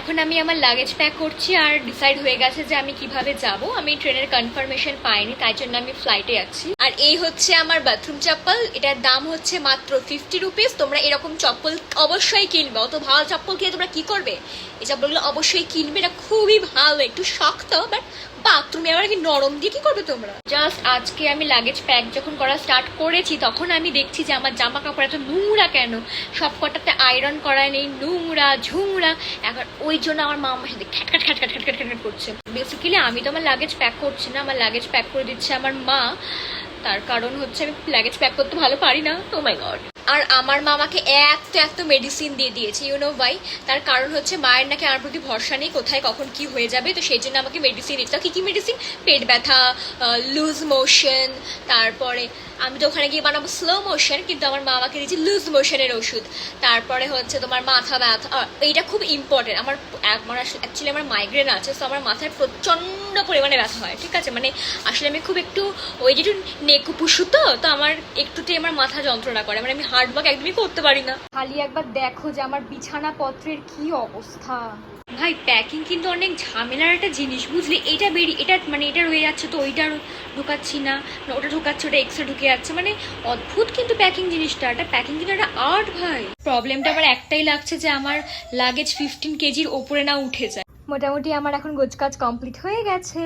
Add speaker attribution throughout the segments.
Speaker 1: এখন আমি আমার লাগেজ প্যাক করছি আর ডিসাইড হয়ে গেছে যে আমি কিভাবে যাব। আমি ট্রেনের কনফার্মেশন পাইনি, তাই জন্য আমি ফ্লাইটে যাচ্ছি। আর এই হচ্ছে আমার বাথরুম চপ্পল, এটার দাম হচ্ছে মাত্র 50 রুপিস। তোমরা এরকম চপ্পল অবশ্যই কিনবে, অত ভালো চপ্পল কিনে তোমরা কি করবে? এই চপ্পলগুলো অবশ্যই কিনবে, এটা খুবই ভালো, একটু শক্ত বাট বাথরুমে আবার কি নরম দিয়ে কি করবে তোমরা। জাস্ট আজকে আমি লাগেজ প্যাক যখন করা স্টার্ট করেছি তখন আমি দেখছি যে আমার জামা কাপড় এত নোংরা কেন, সব কটাতে আয়রন করা নেই, নোংরা ঝুংরা। এখন ওই জন্য আমার মা আমার সাথে খ্যাটখ্যাট খ্যাটখ্যাট খ্যাটখ্যাট খ্যাটখ্যাট করছে। বেসিক্যালি আমি তো আমার লাগেজ প্যাক করছি না, আমার লাগেজ প্যাক করে দিচ্ছে আমার মা। তার কারণ হচ্ছে আমি লাগেজ প্যাক করতে ভালো পারি না। ও মাই গড। আর আমার মা আমাকে এত মেডিসিন দিয়ে দিয়েছে, ইউ নো ভাই। তার কারণ হচ্ছে মায়ের নাকি আমার প্রতি ভরসা নেই, কোথায় কখন কি হয়ে যাবে, তো সেই জন্য আমাকে মেডিসিন দিচ্ছে। কি কি মেডিসিন? পেট ব্যথা, লুজ মোশন, তারপরে আমি তো ওখানে গিয়ে বানাবো স্লো মোশন, কিন্তু আমার মা আমাকে দিয়েছে লুজ মোশনের ওষুধ। তারপরে হচ্ছে তোমার মাথা ব্যথা, এইটা খুব ইম্পর্টেন্ট। আমার অ্যাকচুয়ালি আমার মাইগ্রেন আছে, তো আমার মাথায় প্রচণ্ড পরিমাণে ব্যথা হয়, ঠিক আছে। মানে আসলে আমি খুব একটু ওই যে নেকুপুষু, তো আমার একটুতেই আমার মাথা যন্ত্রণা করে, মানে আমি হার্ড ওয়ার্ক একদমই করতে পারি না। খালি একবার দেখো যে আমার বিছানাপত্রের কি অবস্থা। ভাই প্যাকিং কিন্তু অনেক ঝামেলার একটা জিনিস, বুঝলি। এটা এটা মানে এটা রয়ে যাচ্ছে তো ওইটা ঢুকাচ্ছি না, ওটা ঢুকাচ্ছে ওটা এক্সট্রা ঢুকে যাচ্ছে, মানে অদ্ভুত কিন্তু প্যাকিং জিনিসটা। এটা প্যাকিং কিন্তু একটা আর্ট ভাই। প্রবলেমটা আমার একটাই লাগছে যে আমার লাগেজ 15 কেজির ওপরে না উঠে যায়। মোটামুটি আমার এখন গোছকাজ কমপ্লিট হয়ে গেছে।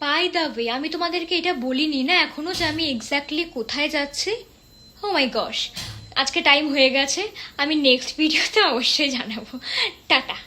Speaker 1: বাই দ্য ওয়ে, আমি তোমাদেরকে এটা বলিনি না এখনো যে আমি এক্স্যাক্টলি কোথায় যাচ্ছি। ও মাই গশ, আজকে টাইম হয়ে গেছে, আমি নেক্সট ভিডিওতে অবশ্যই জানাবো। টাটা।